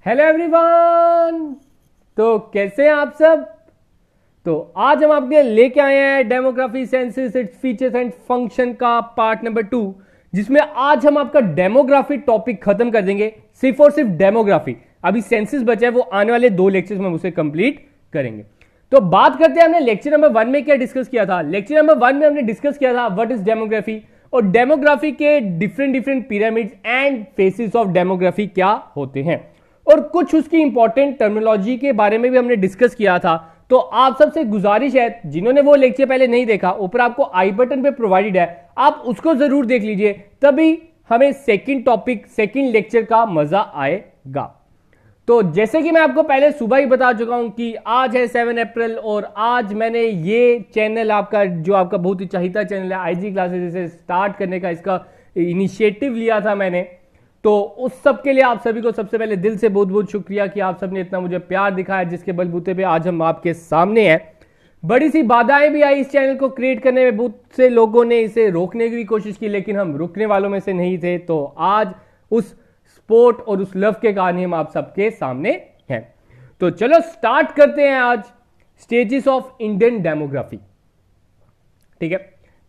Hello everyone. तो कैसे हैं आप सब। तो आज हम आपके लेके आए हैं demography census its features and function का पार्ट नंबर 2, जिसमें आज हम आपका डेमोग्राफी टॉपिक खत्म कर देंगे। सिर्फ और सिर्फ डेमोग्राफी, अभी सेंसस बचा है, वो आने वाले 2 लेक्चर्स में हम उसे कंप्लीट करेंगे। तो बात करते हैं हमने लेक्चर नंबर 1 में क्या डिस्कस किया था। लेक्चर नंबर 1 में हमने डिस्कस किया था व्हाट इज डेमोग्राफी और डेमोग्राफी के different pyramids and faces of demography क्या होते हैं, और कुछ उसकी इंपॉर्टेंट टर्मिनोलॉजी के बारे में भी हमने डिस्कस किया था। तो आप सबसे गुजारिश है, जिन्होंने वो लेक्चर पहले नहीं देखा, ऊपर आपको आई बटन पे प्रोवाइडेड है, आप उसको जरूर देख लीजिए, तभी हमें सेकंड टॉपिक सेकंड लेक्चर का मजा आएगा। तो जैसे कि मैं आपको पहले सुबह ही बता चुका हूं कि आज है 7 अप्रैल और आज मैंने ये चैनल आपका जो आपका बहुत ही चाहिता चैनल है आईजी क्लासेस, इसे स्टार्ट करने का इसका इनिशिएटिव लिया था मैंने। तो उस सब के लिए आप सभी को सबसे पहले दिल से बहुत बहुत शुक्रिया कि आप सबने इतना मुझे प्यार दिखाया, जिसके बलबूते पे आज हम आपके सामने हैं। बड़ी सी बाधाएं भी आई इस चैनल को क्रिएट करने में, बहुत से लोगों ने इसे रोकने की भी कोशिश की, लेकिन हम रुकने वालों में से नहीं थे। तो आज उस सपोर्ट और उस लव के कारण हम आप सबके सामने हैं। तो चलो स्टार्ट करते हैं आज स्टेजेस ऑफ इंडियन डेमोग्राफी। ठीक है,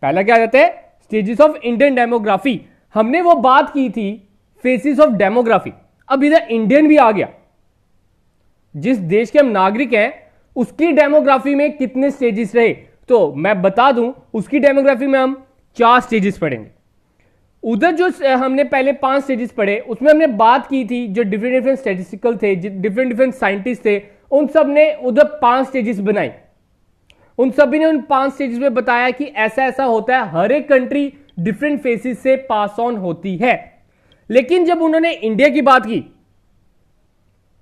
पहला क्या कहते हैं, स्टेजेस ऑफ इंडियन डेमोग्राफी। हमने वो बात की थी फेसेस ऑफ डेमोग्राफी। अब इधर इंडियन भी आ गया, जिस देश के हम नागरिक हैं उसकी डेमोग्राफी में कितने स्टेजेस रहे, तो मैं बता दूं उसकी डेमोग्राफी में हम 4 स्टेजेस पढ़ेंगे। उधर जो हमने पहले 5 स्टेजेस पढ़े, उसमें हमने बात की थी जो डिफरेंट स्टैटिस्टिकल थे, डिफरेंट साइंटिस्ट थे, उन सब ने उधर 5 स्टेजेस बनाई। उन सभी ने उन 5 स्टेजेस में बताया कि ऐसा ऐसा होता है, हर एक कंट्री डिफरेंट फेसेस से पास ऑन होती है। लेकिन जब उन्होंने इंडिया की बात की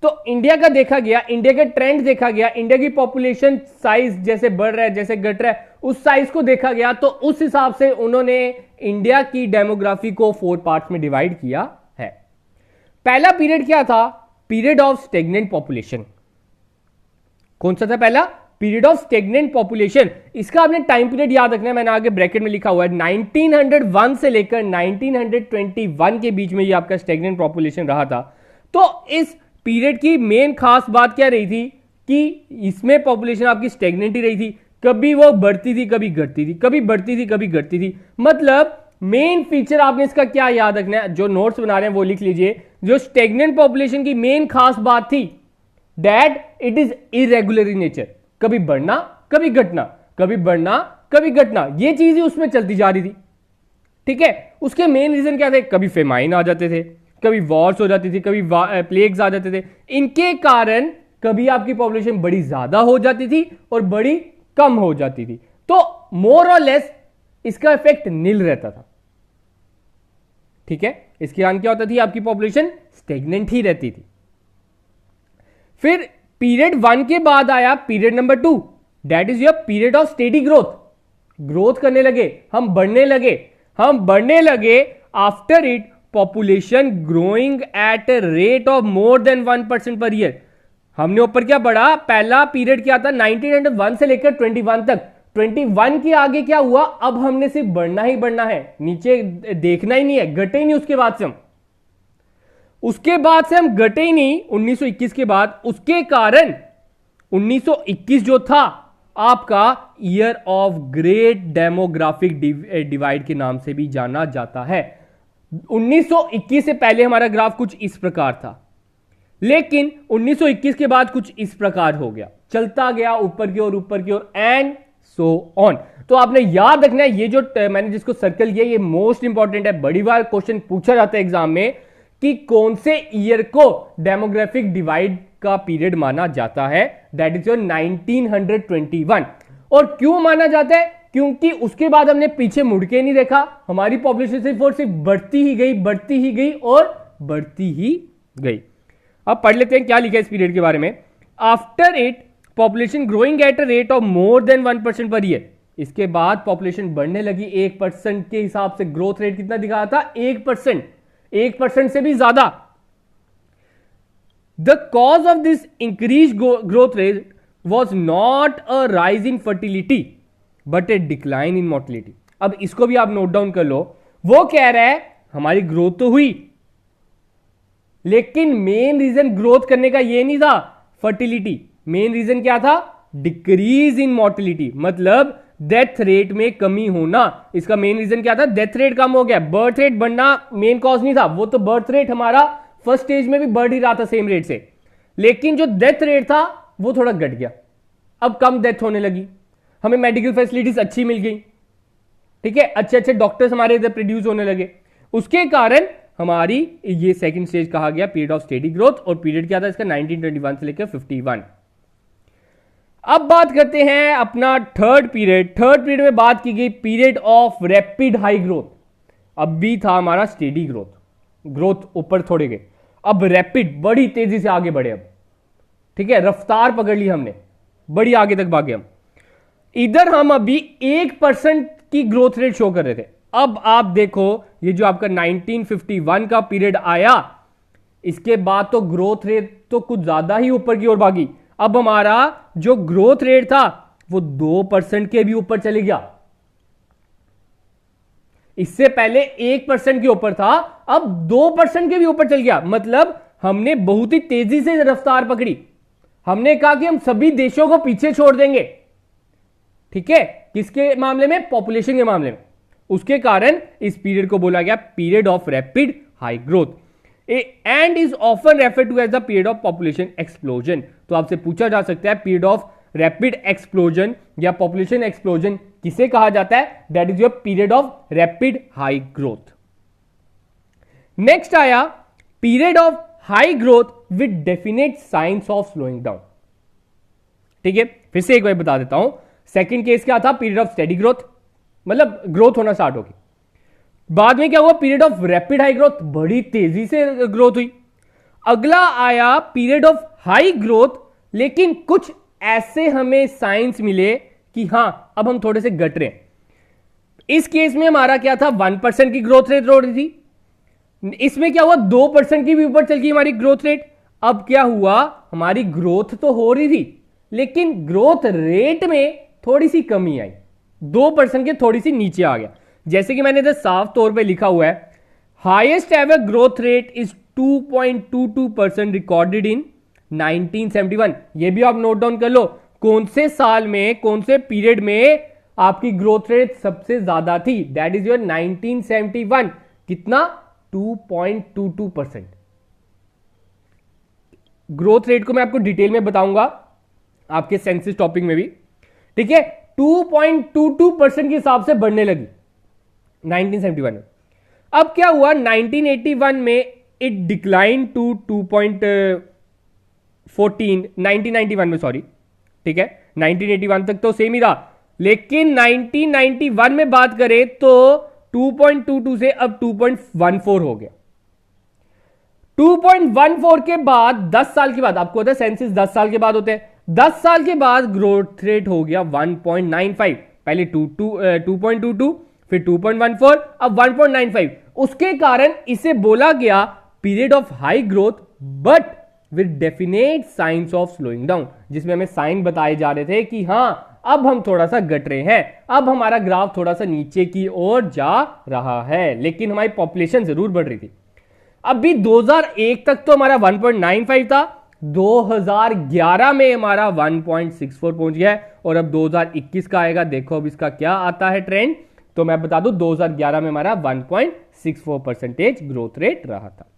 तो इंडिया का देखा गया, इंडिया का ट्रेंड देखा गया, इंडिया की पॉपुलेशन साइज जैसे बढ़ रहा है जैसे घट रहा है, उस साइज को देखा गया। तो उस हिसाब से उन्होंने इंडिया की डेमोग्राफी को 4 पार्ट्स में डिवाइड किया है। पहला पीरियड क्या था, पीरियड ऑफ स्टेगनेंट पॉपुलेशन। कौन सा था पहला, पीरियड ऑफ स्टेगनेंट पॉपुलेशन। इसका आपने टाइम पीरियड याद रखना है, मैंने आगे ब्रैकेट में लिखा हुआ है। 1901 से लेकर 1921 के बीच में ये आपका स्टेगनेंट पॉपुलेशन रहा था। तो इस पीरियड की मेन खास बात क्या रही थी कि इसमें पॉपुलेशन आपकी स्टेगनेंट ही रही थी, कभी वो बढ़ती थी कभी घटती थी, कभी बढ़ती थी कभी घटती थी। मतलब मेन फीचर आपने इसका क्या याद रखना है, जो नोट्स बना रहे हैं वो लिख लीजिए। जो स्टेगनेंट पॉपुलेशन की मेन खास बात थी that it is irregular in nature, कभी बढ़ना कभी घटना, कभी बढ़ना कभी घटना, ये चीज ही उसमें चलती जा रही थी। ठीक है, उसके मेन रीजन क्या थे, कभी फेमाइन आ जाते थे, कभी वॉर्स हो जाती थी, कभी प्लेग्स आ जाते थे। इनके कारण कभी आपकी पॉपुलेशन बड़ी ज्यादा हो जाती थी और बड़ी कम हो जाती थी। तो मोर और लेस इसका इफेक्ट नील रहता था। ठीक है, इसके कारण क्या होता थी, आपकी पॉपुलेशन स्टेगनेंट ही रहती थी। फिर पीरियड 1 के बाद आया period number 2, that is your period of steady growth. Growth करने लगे, हम बढ़ने लगे। After it population growing at a rate of more than 1% per year. हमने ऊपर क्या पढ़ा, पहला पीरियड क्या था 1901 से लेकर 21 तक। 21 के आगे क्या हुआ, अब हमने सिर्फ बढ़ना ही बढ़ना है, नीचे देखना ही नहीं है, घटे ही नहीं। उसके बाद से हम घटे ही नहीं 1921 के बाद। उसके कारण 1921 जो था आपका year of great demographic divide के नाम से भी जाना जाता है। 1921 से पहले हमारा ग्राफ कुछ इस प्रकार था, लेकिन 1921 के बाद कुछ इस प्रकार हो गया, चलता गया ऊपर की ओर एंड सो ऑन। तो आपने याद रखना है, ये जो मैंने जिसको सर्कल किया ये मोस्ट इंपॉर्टेंट है। बड़ी बार क्वेश्चन पूछा जाता है एग्जाम में कि कौन से ईयर को डेमोग्राफिक डिवाइड का पीरियड माना जाता है, दैट इज योर 1921। और क्यों माना जाता है, क्योंकि उसके बाद हमने पीछे मुड़ के नहीं देखा, हमारी पॉपुलेशन सिर्फ और सिर्फ बढ़ती ही गई और बढ़ती ही गई। अब पढ़ लेते हैं क्या लिखा है इस पीरियड के बारे में। After it population growing at a rate of more than 1% per year. इसके बाद पॉपुलेशन बढ़ने लगी 1% के हिसाब से। ग्रोथ रेट कितना दिखा रहा था, 1% से भी ज्यादा। The cause of this increase growth rate was not a rise in fertility but A decline in mortality. अब इसको भी आप नोट डाउन कर लो। वो कह रहा है हमारी ग्रोथ तो हुई, लेकिन मेन रीजन ग्रोथ करने का ये नहीं था फर्टिलिटी, मेन रीजन क्या था? डिक्रीज इन मोर्टिलिटी, मतलब डेथ रेट में कमी होना। इसका मेन रीजन क्या था? डेथ रेट कम हो गया। बर्थ रेट बढ़ना मेन कॉज नहीं था, वो तो बर्थ रेट हमारा फर्स्ट स्टेज में भी बढ़ ही रहा था सेम रेट से, लेकिन जो डेथ रेट था वो थोड़ा घट गया। अब कम डेथ होने लगी, हमें मेडिकल फैसिलिटीज अच्छी मिल गई, ठीक है, अच्छे अच्छे डॉक्टर्स हमारे इधर प्रोड्यूस होने लगे, उसके कारण हमारी ये सेकंड स्टेज कहा गया पीरियड ऑफ स्टेडी ग्रोथ। और पीरियड क्या था इसका? 1921 से लेकर 51। अब बात करते हैं अपना थर्ड पीरियड। थर्ड पीरियड में बात की गई period of rapid high growth. अब भी था हमारा स्टेडी ग्रोथ, ग्रोथ ऊपर थोड़े गए, अब रैपिड, बड़ी तेजी से आगे बढ़े, अब ठीक है, रफ्तार पकड़ ली हमने, बड़ी आगे तक भागे हम। इधर हम अभी 1% की ग्रोथ रेट शो कर रहे थे। अब आप देखो ये जो आपका 1951 का पीरियड आया, इसके बाद तो ग्रोथ रेट तो कुछ ज्यादा ही ऊपर की ओर भागी। अब हमारा जो ग्रोथ रेट था वो 2% के भी ऊपर चले गया। इससे पहले 1% के ऊपर था, अब 2% के भी ऊपर चल गया। मतलब हमने बहुत ही तेजी से रफ्तार पकड़ी। हमने कहा कि हम सभी देशों को पीछे छोड़ देंगे, ठीक है, किसके मामले में? पॉपुलेशन के मामले में। उसके कारण इस पीरियड को बोला गया period of rapid high growth and is often refer to as the period of population explosion. तो आपसे पूछा जा सकता है पीरियड ऑफ रैपिड एक्सप्लोजन या पॉपुलेशन एक्सप्लोजन किसे कहा जाता है? That is your period of rapid high growth. Next आया period of high growth with definite science of slowing down. ठीक है, फिर से एक बार बता देता हूं। सेकंड केस क्या था? पीरियड ऑफ स्टेडी ग्रोथ, मतलब ग्रोथ होना स्टार्ट होगी। बाद में क्या हुआ? Period of rapid high growth, बड़ी तेजी से ग्रोथ हुई। अगला आया पीरियड ऑफ हाई ग्रोथ, लेकिन कुछ ऐसे हमें साइंस मिले कि हां अब हम थोड़े से घट रहे हैं। इस केस में हमारा क्या था? 1% की ग्रोथ रेट हो रही थी। इसमें क्या हुआ? 2% की भी ऊपर चल गई हमारी ग्रोथ रेट। अब क्या हुआ? हमारी ग्रोथ तो हो रही थी, लेकिन ग्रोथ रेट में थोड़ी सी कमी आई, 2% के थोड़ी सी नीचे आ गया। जैसे कि मैंने इधर साफ तौर पे लिखा हुआ है, highest ever growth rate is 2.22% recorded in 1971। ये भी आप नोट डाउन कर लो, कौन से साल में, कौन से पीरियड में आपकी ग्रोथ रेट सबसे ज्यादा थी? That is your 1971। कितना? 2.22%। ग्रोथ रेट को मैं आपको डिटेल में बताऊंगा आपके सेंसस टॉपिक में भी, ठीक है। 2.22% के हिसाब से बढ़ने लगी 1971 में। अब क्या हुआ? 1981 में इट डिक्लाइन टू 2.14, 1991 में, सॉरी, ठीक है, 1981 तक तो सेम ही रहा, लेकिन 1991 में बात करें तो 2.22 से अब 2.14 हो गया। 2.14 के बाद 10 साल के बाद, आपको पता है सेंसस 10 साल के बाद होते हैं, 10 साल के बाद ग्रोथ रेट हो गया 1.95। पहले 2.22, फिर 2.14, अब 1.95। उसके कारण इसे बोला गया period of high growth but with definite science of slowing down, जिसमें हमें साइन बताए जा रहे थे कि हां अब हम थोड़ा सा घट रहे हैं, अब हमारा ग्राफ थोड़ा सा नीचे की ओर जा रहा है, लेकिन हमारी पॉपुलेशन जरूर बढ़ रही थी। अभी 2001 तक तो हमारा 1.95 था, 2011 में हमारा 1.64 पहुंच गया है, और अब 2021 का आएगा, देखो अब इसका क्या आता है ट्रेंड। तो मैं बता दूं 2011 में हमारा 1.64% ग्रोथ रेट रहा था।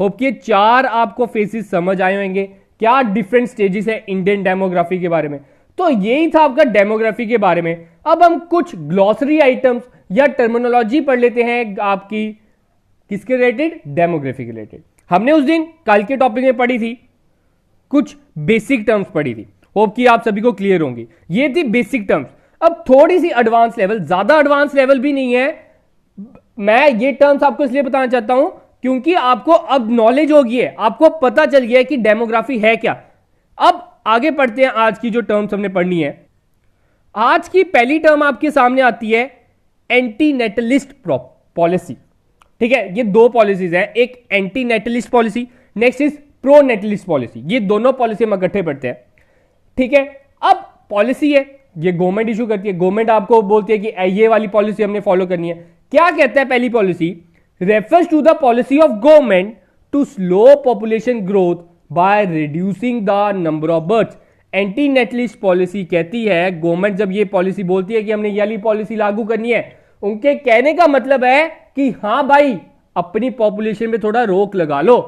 होप कि 4 आपको फेसेस समझ आए होंगे, क्या डिफरेंट स्टेजेस है इंडियन डेमोग्राफी के बारे में। तो यही था आपका डेमोग्राफी के बारे में। अब हम कुछ ग्लॉसरी आइटम्स या टर्मिनोलॉजी पढ़ लेते हैं आपकी, किसके रिलेटेड? डेमोग्राफी के रिलेटेड। हमने उस दिन कल के टॉपिक में पढ़ी थी, कुछ बेसिक टर्म्स पढ़ी थी, होप कि आप सभी को क्लियर होंगी। ये थी बेसिक टर्म्स। अब थोड़ी सी एडवांस लेवल, ज्यादा एडवांस लेवल भी नहीं है, मैं ये टर्म्स आपको इसलिए बताना चाहता हूं क्योंकि आपको अब नॉलेज हो गई है, आपको पता चल गया है कि डेमोग्राफी है क्या। अब आगे पढ़ते हैं आज की जो टर्म्स हमने पढ़नी है। आज की पहली टर्म आपके सामने आती है एंटीनेटलिस्ट पॉलिसी, ठीक है। ये 2 पॉलिसीज हैं, एक एंटीनेटलिस्ट पॉलिसी, नेक्स्ट इज प्रोनेटलिस्ट पॉलिसी। ये दोनों पॉलिसी हम इकट्ठे पढ़ते हैं, ठीक है। अब पॉलिसी है, ये गवर्नमेंट इशू करती है, गवर्नमेंट आपको बोलती है कि ये वाली पॉलिसी हमने फॉलो करनी है। क्या कहता है पहली policy? Refers to the policy of government to slow population growth by reducing the number of birth. Anti natalist policy कहती है, गवर्नमेंट जब ये पॉलिसी बोलती है कि हमने ये वाली पॉलिसी लागू करनी है, उनके कहने का मतलब है कि हां भाई अपनी पॉपुलेशन पे थोड़ा रोक लगा लो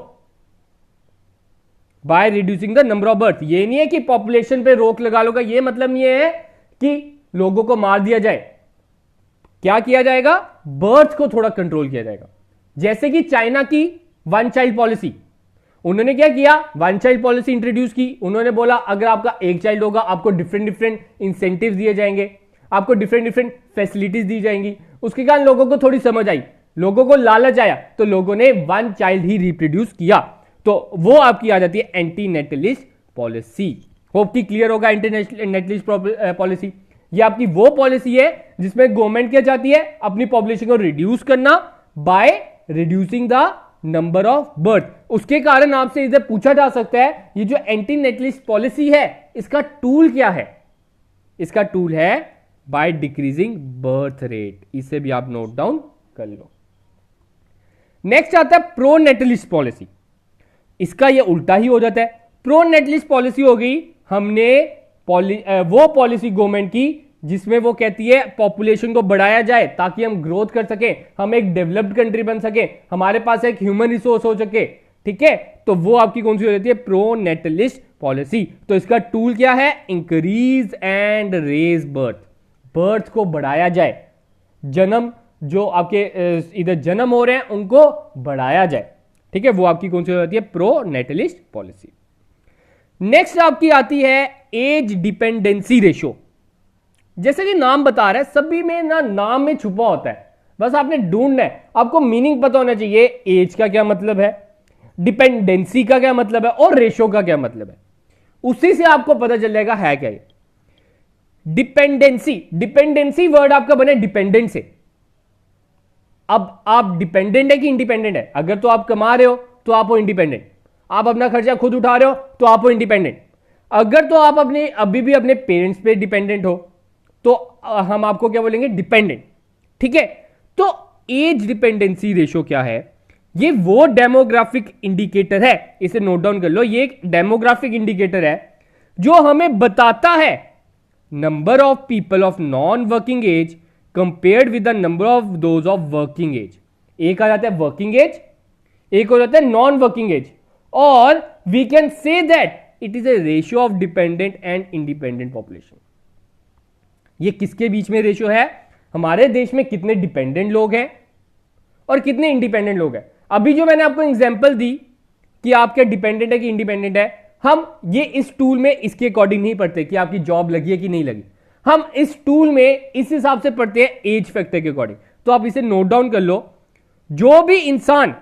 by reducing the number of birth. ये नहीं है कि पॉपुलेशन पे रोक लगा लो का ये मतलब नहीं है कि लोगों को मार दिया जाए। क्या किया जाएगा? बर्थ को थोड़ा कंट्रोल किया जाएगा। जैसे कि चाइना की वन चाइल्ड पॉलिसी, उन्होंने क्या किया? वन चाइल्ड पॉलिसी इंट्रोड्यूस की। उन्होंने बोला अगर आपका एक चाइल्ड होगा आपको डिफरेंट डिफरेंट इंसेंटिव दिए जाएंगे, आपको डिफरेंट डिफरेंट फैसिलिटीज दी जाएंगी। उसके कारण लोगों को थोड़ी समझ आई, लोगों को लालच आया, तो लोगों ने वन चाइल्ड ही रिप्रोड्यूस किया। तो वो आपकी आ जाती है एंटी नेटलिस्ट पॉलिसी। होप कि क्लियर होगा एंटी नेटलिस्ट पॉलिसी। ये आपकी वो पॉलिसी है जिसमें गवर्नमेंट क्या चाहती है? अपनी पॉपुलेशन को रिड्यूस करना bye reducing the number of birth. उसके कारण आपसे इधर पूछा जा सकता है ये जो एंटी नेटलिस्ट पॉलिसी है इसका टूल क्या है? इसका टूल है बाय डिक्रीजिंग बर्थ रेट। इसे भी आप नोट डाउन कर लो। नेक्स्ट आता है प्रो नेटलिस्ट पॉलिसी। इसका ये उल्टा ही हो जाता है। प्रो नेटलिस्ट पॉलिसी हो गई हमने वो पॉलिसी गवर्नमेंट की जिसमें वो कहती है पॉपुलेशन को बढ़ाया जाए ताकि हम ग्रोथ कर सके, हम एक डेवलप्ड कंट्री बन सके, हमारे पास एक ह्यूमन रिसोर्स हो सके। ठीक है, तो वो आपकी कौन सी हो जाती है? Pro natalist policy. तो इसका टूल क्या है? Increase and raise birth. Birth को बढ़ाया जाए, जन्म जो आपके इधर जन्म हो रहे हैं उनको बढ़ाया जाए। ठीक है, वो आपकी कौन सी हो जाती है? Pro natalist policy. नेक्स्ट आपकी आती है एज डिपेंडेंसी रेशो। जैसे कि नाम बता रहा है, सभी में ना नाम में छुपा होता है, बस आपने ढूंढना है। आपको मीनिंग पता होना चाहिए, एज का क्या मतलब है, डिपेंडेंसी का क्या मतलब है और रेशो का क्या मतलब है। उसी से आपको पता चल जाएगा है क्या ये। डिपेंडेंसी वर्ड आपका बने डिपेंडेंट से। अब आप डिपेंडेंट है कि इंडिपेंडेंट है? अगर तो आप कमा रहे हो तो आप हो इंडिपेंडेंट, आप अपना खर्चा खुद उठा रहे हो तो आप हो इंडिपेंडेंट। अगर तो आप अपने अभी भी अपने पेरेंट्स पे डिपेंडेंट हो तो हम आपको क्या बोलेंगे? डिपेंडेंट। ठीक है, तो एज डिपेंडेंसी रेशो क्या है? ये वो डेमोग्राफिक इंडिकेटर है, इसे नोट डाउन कर लो। ये एक डेमोग्राफिक इंडिकेटर है जो हमें बताता है number of people of non working age compared with the number of those of working age. एक आ जाता है वर्किंग एज, एक हो जाता है नॉन वर्किंग एज, और we can say that it is a ratio of dependent and independent population. ये किसके बीच में रेशियो है? हमारे देश में कितने डिपेंडेंट लोग हैं और कितने इंडिपेंडेंट लोग हैं। अभी जो मैंने आपको एग्जांपल दी कि आप क्या डिपेंडेंट है कि इंडिपेंडेंट है, हम ये इस टूल में इसके अकॉर्डिंग नहीं पढ़ते कि आपकी जॉब लगी है कि नहीं लगी। हम इस टूल में इस हिसाब से पढ़ते हैं एज फैक्टर के अकॉर्डिंग। तो आप इसे नोट डाउन कर लो। जो भी इंसान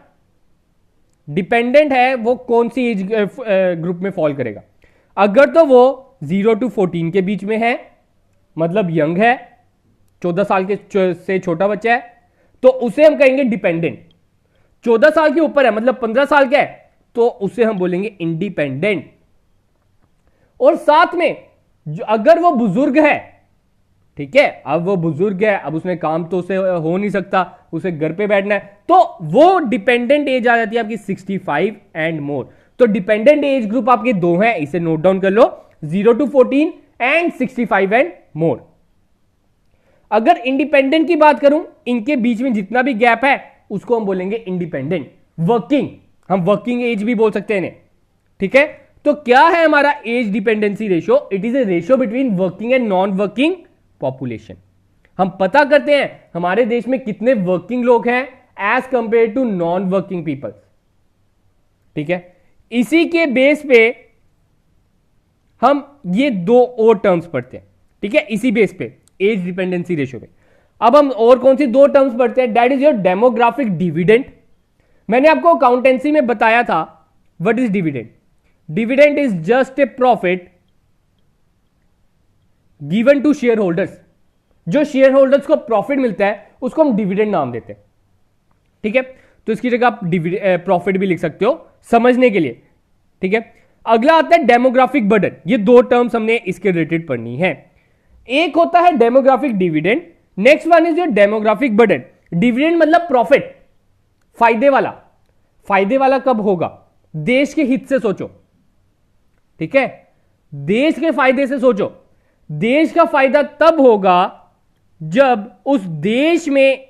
डिपेंडेंट है वो कौन सी एज ग्रुप में फॉल करेगा? अगर तो वो 0 to 14 के बीच में है, मतलब यंग है, 14 साल के से छोटा बच्चा है, तो उसे हम कहेंगे डिपेंडेंट। 14 साल के ऊपर है, मतलब 15 साल का है, तो उसे हम बोलेंगे इंडिपेंडेंट। और साथ में अगर वो बुजुर्ग है, ठीक है, अब वो बुजुर्ग है, अब उसमें काम तो उसे हो नहीं सकता, उसे घर पे बैठना है, तो वो डिपेंडेंट एज आ जाती है आपकी 65 एंड मोर। तो डिपेंडेंट एज ग्रुप आपके दो हैं, इसे नोट डाउन कर लो, 0 to 14 एंड 65 एंड मोर। अगर इंडिपेंडेंट की बात करूं, इनके बीच में जितना भी गैप है उसको हम बोलेंगे इंडिपेंडेंट। वर्किंग, हम वर्किंग एज भी बोल सकते हैं इन्हें। ठीक है, तो क्या है हमारा age dependency ratio? It is a ratio between working and non working population. हम पता करते हैं हमारे देश में कितने वर्किंग लोग हैं as compare to non working people. ठीक है, इसी के बेस पे हम ये दो और टर्म्स पढ़ते हैं। ठीक है, इसी बेस पे एज डिपेंडेंसी रेशियो पे अब हम और कौन सी दो टर्म्स पढ़ते हैं? That is your demographic dividend. मैंने आपको अकाउंटेंसी में बताया था what is dividend. Dividend is just a profit given to share holders. जो शेयर होल्डर्स को प्रॉफिट मिलता है उसको हम डिविडेंड नाम देते हैं। ठीक है, तो इसकी जगह आप प्रॉफिट भी लिख सकते हो समझने के लिए। ठीक है, अगला आता है डेमोग्राफिक बर्डन। ये दो टर्म्स हमने इसके रिलेटेड पढ़नी है। एक होता है demographic dividend, next one is your demographic burden. Dividend मतलब प्रॉफिट, फायदे वाला। फायदे वाला कब होगा? देश के हित से सोचो, ठीक है, देश के फायदे से सोचो। देश का फायदा तब होगा जब उस देश में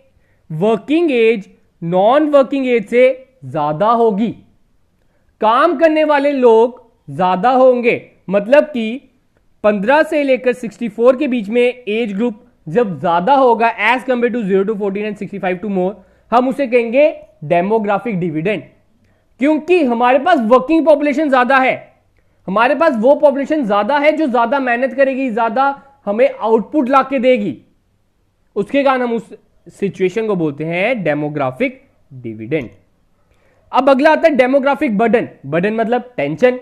working age non working age से ज्यादा होगी, काम करने वाले लोग ज्यादा होंगे। मतलब कि 15 से लेकर 64 के बीच में एज ग्रुप जब ज्यादा होगा as compare to 0 to 14 and 65 to more, हम उसे कहेंगे डेमोग्राफिक डिविडेंड। क्योंकि हमारे पास वर्किंग पॉपुलेशन ज्यादा है, हमारे पास वो पॉपुलेशन ज्यादा है जो ज्यादा मेहनत करेगी, ज्यादा हमें आउटपुट ला के देगी, उसके कारण हम उस सिचुएशन को बोलते हैं डेमोग्राफिक डिविडेंड। अब अगला आता है डेमोग्राफिक बर्डन। बर्डन मतलब टेंशन,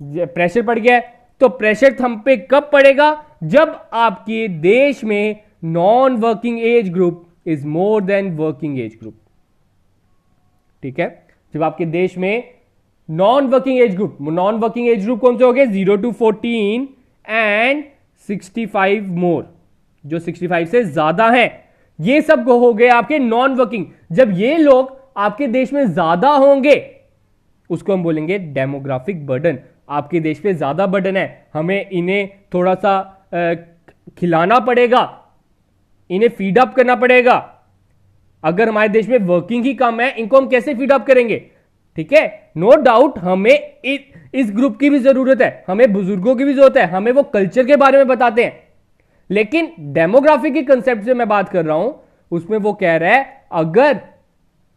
प्रेशर पड़ गया है। तो प्रेशर हम पे कब पड़ेगा? जब आपके देश में non working age group is more than working age group, ठीक है। जब आपके देश में नॉन वर्किंग एज ग्रुप कौन से हो गए? 0 to 14 एंड 65 मोर, जो 65 से ज्यादा है, ये सब हो गए आपके नॉन वर्किंग। जब ये लोग आपके देश में ज्यादा होंगे उसको हम बोलेंगे डेमोग्राफिक बर्डन। आपके देश पे ज्यादा बर्डन है, हमें इन्हें थोड़ा सा खिलाना पड़ेगा, इन्हें फीड अप करना पड़ेगा। अगर हमारे देश में वर्किंग ही कम है, इनको हम कैसे फीड अप करेंगे? ठीक है, नो डाउट हमें इस ग्रुप की भी जरूरत है, हमें बुजुर्गों की भी जरूरत है, हमें वो कल्चर के बारे में बताते हैं। लेकिन डेमोग्राफी के कंसेप्ट से मैं बात कर रहा हूं, उसमें वो कह रहा है अगर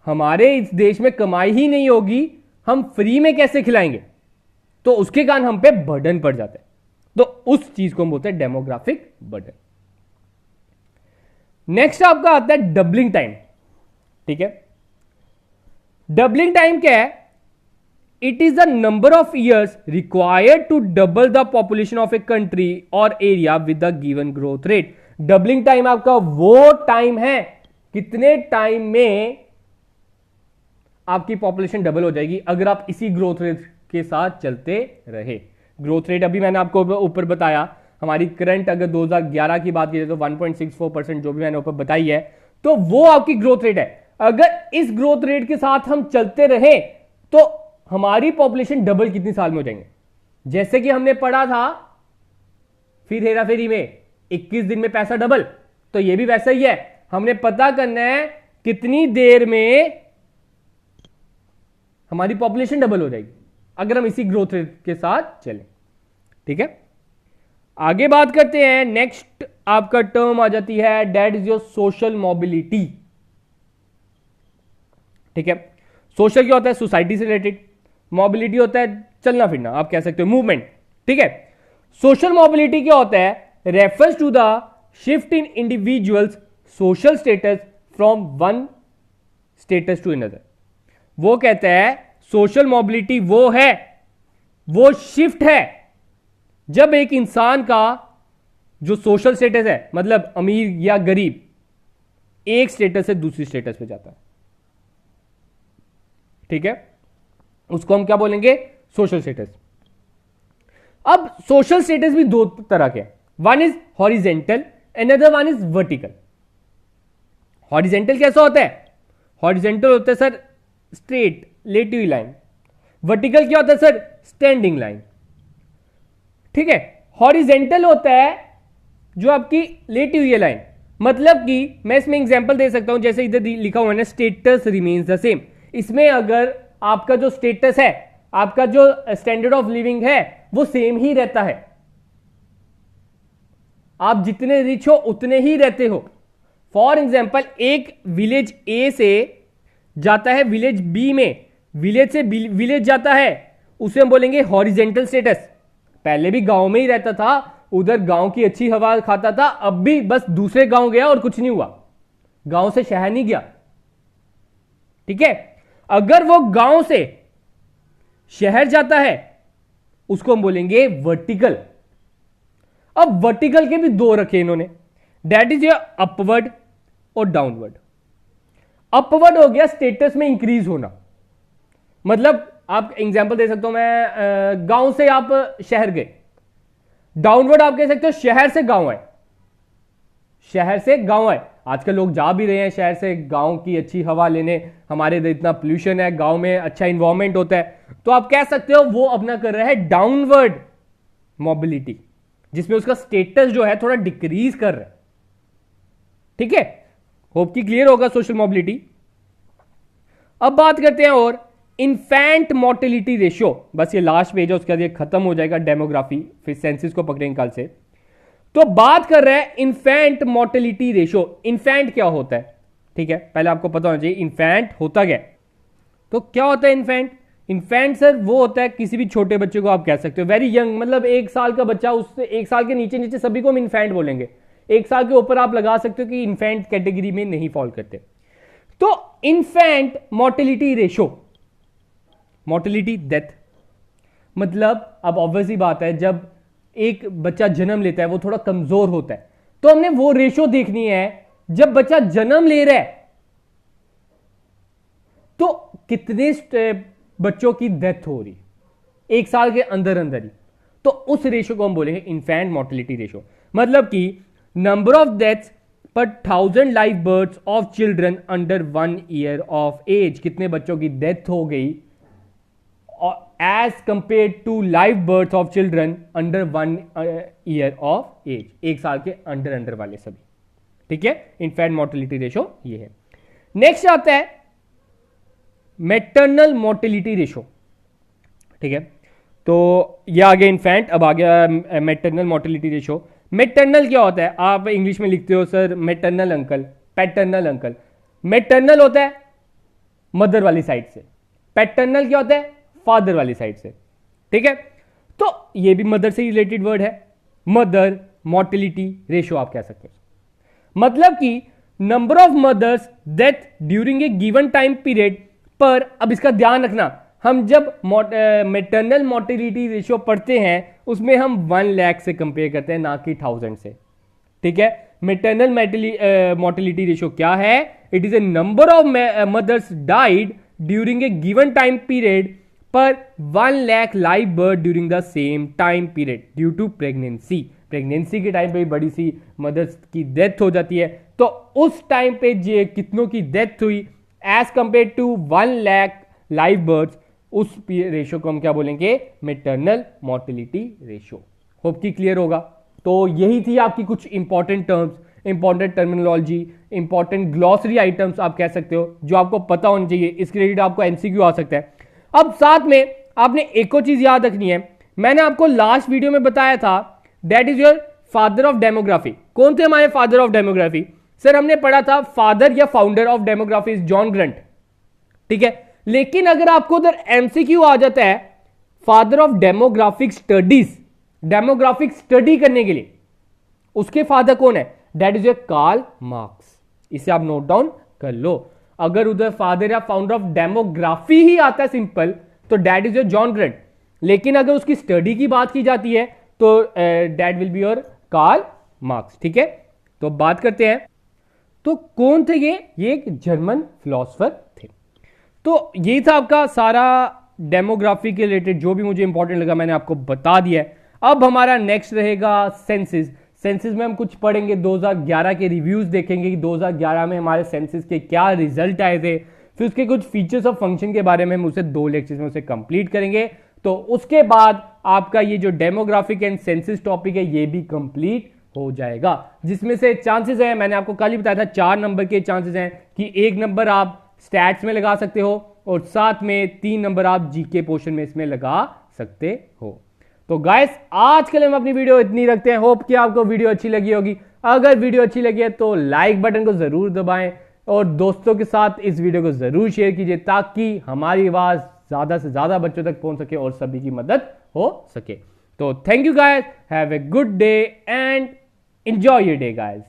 हमारे इस देश में कमाई ही नहीं होगी, हम फ्री में कैसे खिलाएंगे? तो उसके कारण हम पे बर्डन पड़ जाता है। तो उस चीज को हम बोलते हैं डेमोग्राफिक बर्डन। नेक्स्ट आपका आता है डबलिंग टाइम, ठीक है। डबलिंग टाइम क्या है? It is the number of years required to double the population of a country और area with the given growth rate. Doubling time आपका वो टाइम है कितने टाइम में आपकी पॉपुलेशन डबल हो जाएगी अगर आप इसी ग्रोथ रेट के साथ चलते रहे। ग्रोथ रेट अभी मैंने आपको ऊपर बताया, हमारी करंट अगर 2011 की बात की जाए तो 1.64% जो भी मैंने ऊपर बताई है, तो वो आपकी ग्रोथ रेट है। अगर इस ग्रोथ रेट के साथ हम चलते रहे तो हमारी पॉपुलेशन डबल कितने साल में हो जाएंगे? जैसे कि हमने पढ़ा था फिर हेरा फेरी में 21 दिन में पैसा डबल, तो ये भी वैसा ही है। हमने पता करना है कितनी देर में हमारी पॉपुलेशन डबल हो जाएगी अगर हम इसी ग्रोथ रेट के साथ चलें, ठीक है। आगे बात करते हैं। नेक्स्ट आपका टर्म आ जाती है that is your social mobility, ठीक है। सोशल क्या होता है? सोसाइटी से रिलेटेड। मोबिलिटी होता है चलना फिरना, आप कह सकते हो मूवमेंट, ठीक है। सोशल मोबिलिटी क्या होता है? Refers to the shift in individuals social status from one status to another. वो कहता है सोशल मोबिलिटी वो है, वो शिफ्ट है जब एक इंसान का जो सोशल स्टेटस है, मतलब अमीर या गरीब, एक स्टेटस से दूसरी स्टेटस पे जाता है, ठीक है। उसको हम क्या बोलेंगे? Social status. अब सोशल स्टेटस भी दो तरह के, one is horizontal, another one is vertical. Horizontal कैसा होता है? हॉरिजेंटल होता है सर स्ट्रेट लेटी लाइन। वर्टिकल क्या होता है सर? स्टैंडिंग लाइन, ठीक है। हॉरिजेंटल होता है जो आपकी लेटी हुई है लाइन, मतलब कि मैं इसमें एग्जांपल दे सकता हूं, जैसे इधर लिखा हुआ है ना स्टेटस रिमेन्स द सेम। इसमें अगर आपका जो स्टेटस है, आपका जो स्टैंडर्ड ऑफ लिविंग है, वो सेम ही रहता है, आप जितने रिच हो उतने ही रहते हो। फॉर एग्जाम्पल एक विलेज ए से जाता है विलेज बी में, विलेज से विलेज जाता है, उसे हम बोलेंगे हॉरिजेंटल स्टेटस। पहले भी गांव में ही रहता था, उधर गांव की अच्छी हवा खाता था, अब भी बस दूसरे गांव गया और कुछ नहीं हुआ, गांव से शहर नहीं गया, ठीक है। अगर वो गांव से शहर जाता है उसको हम बोलेंगे वर्टिकल। अब वर्टिकल के भी दो रखे इन्होंने, दैट इज अपवर्ड और डाउनवर्ड। अपवर्ड हो गया स्टेटस में इंक्रीज होना, मतलब आप एग्जांपल दे सकता हूं मैं, गांव से आप शहर गए। डाउनवर्ड आप कह सकते हो शहर से गांव आए, शहर से गांव आए। आजकल लोग जा भी रहे हैं शहर से गांव की अच्छी हवा लेने, हमारे इधर इतना पोल्यूशन है, गांव में अच्छा इन्वायरमेंट होता है, तो आप कह सकते हो वो अपना कर रहा है डाउनवर्ड मोबिलिटी, जिसमें उसका स्टेटस जो है थोड़ा डिक्रीज कर रहा है। ठीक है, होप की क्लियर होगा सोशल मोबिलिटी। अब बात करते हैं और इन्फेंट मोर्टेलिटी रेशियो, बस ये लास्ट पेज है, उसके बाद ये खत्म हो जाएगा डेमोग्राफी, फिर सेंसिस को पकड़ेंगे कल से। तो बात कर रहे हैं इन्फेंट मोर्टेलिटी रेशियो। इन्फेंट क्या होता है, ठीक है, पहले आपको पता होना चाहिए इन्फेंट होता क्या है। तो क्या होता है इन्फेंट? इन्फेंट सर वो होता है किसी भी छोटे बच्चे को आप कह सकते हो वेरी यंग, मतलब 1 साल का बच्चा, उससे 1 साल के नीचे नीचे सभी को हम इन्फेंट बोलेंगे। 1 साल के ऊपर आप लगा सकते हो कि इन्फेंट कैटेगरी में नहीं फॉल करते। तो infant mortality ratio, mortality death, मतलब अब ऑब्वियसली बात है जब एक बच्चा जन्म लेता है वो थोड़ा कमजोर होता है, तो हमने वो रेशियो देखनी है जब बच्चा जन्म ले रहा है तो कितने बच्चों की डेथ हो रही 1 साल के अंदर अंदर ही, तो उस रेशियो को हम बोलेंगे इन्फेंट मोर्टेलिटी रेशियो। मतलब कि नंबर ऑफ डेथ्स पर 1000 live births of children under 1 year of age, कितने बच्चों की डेथ हो गई as compare to live birth of children under 1 year of age, 1 साल के अंडर अंडर वाले सभी। ठीक है, इन्फेंट मोर्टेलिटी रेशियो ये है। नेक्स्ट आता है मैटरनल मोर्टेलिटी रेशियो। ठीक है, तो ये आ गया इन्फेंट, अब आ गया मैटरनल मोर्टेलिटी रेशियो। मैटरनल क्या होता है? आप इंग्लिश में लिखते हो sir maternal uncle, paternal uncle. Maternal होता है मदर वाली साइड से, पैटर्नल क्या होता है? फादर वाली साइड से। ठीक है, तो ये भी मदर से रिलेटेड वर्ड है, मदर मोर्टेलिटी रेशियो आप कह सकते हो। मतलब कि number of mothers death during a given time period पर, अब इसका ध्यान रखना, हम जब मैटरनल मोर्टेलिटी रेशियो पढ़ते हैं उसमें हम 1 लाख से कंपेयर करते हैं, ना कि 1000 से। ठीक है, मैटरनल मोर्टेलिटी रेशियो क्या है? It is a number of mothers died during a given time period पर 1 lakh live birth during the same time period due to pregnancy. Pregnancy के टाइम पे बड़ी सी मदर्स की डेथ हो जाती है, तो उस टाइम पे कितनों की डेथ हुई as compare to 1 lakh live birth, उस रेशियो को हम क्या बोलेंगे? Maternal mortality ratio. होप की क्लियर होगा। तो यही थी आपकी कुछ important terms, important terminology, important glossary items आप कह सकते हो जो आपको पता होना चाहिए। इसके रिलेटेड आपको एमसीक्यू आ सकता है। अब साथ में आपने एक और चीज याद रखनी है, मैंने आपको लास्ट वीडियो में बताया था that is your father of demography. कौन थे हमारे फादर ऑफ डेमोग्राफी? सर हमने पढ़ा था फादर या founder of demography is John grunt. ठीक है, लेकिन अगर आपको उधर एमसीक्यू आ जाता है father of demographic studies, demographic study करने के लिए उसके फादर कौन है? That is your Karl Marx. इसे आप नोट डाउन कर लो। अगर उधर फादर या फाउंडर ऑफ डेमोग्राफी ही आता है सिंपल, तो that is your John grunt. लेकिन अगर उसकी स्टडी की बात की जाती है तो that will be your Karl Marx. ठीक है, तो बात करते हैं, तो कौन थे ये एक जर्मन फिलोसफर थे। तो ये था आपका सारा डेमोग्राफी के रिलेटेड जो भी मुझे इंपॉर्टेंट लगा मैंने आपको बता दिया है। अब हमारा नेक्स्ट रहेगा सेंसिस। सेंसिस में हम कुछ पढ़ेंगे, 2011 के रिव्यूज देखेंगे कि 2011 में हमारे सेंसिस के क्या रिजल्ट आए थे, फिर उसके कुछ फीचर्स ऑफ फंक्शन के बारे में हम उसे 2 लेक्चर्स में उसे कंप्लीट करेंगे। तो उसके बाद आपका ये जो डेमोग्राफिक एंड सेंसिस टॉपिक है ये भी कंप्लीट हो जाएगा, जिसमें से चांसेस है, मैंने आपको कल ही बताया था 4 नंबर के चांसेस हैं कि 1 नंबर आप स्टैट्स में लगा सकते हो और साथ में 3 नंबर आप जीके पोर्शन में इसमें लगा सकते हो। तो गाइस आज के लिए हम अपनी वीडियो इतनी रखते हैं। होप कि आपको वीडियो अच्छी लगी होगी। अगर वीडियो अच्छी लगी है तो लाइक बटन को जरूर दबाएं और दोस्तों के साथ इस वीडियो को जरूर शेयर कीजिए ताकि हमारी आवाज ज्यादा से ज्यादा बच्चों तक पहुंच सके और सभी की मदद हो सके। तो thank you guys, have a good day and enjoy your day guys.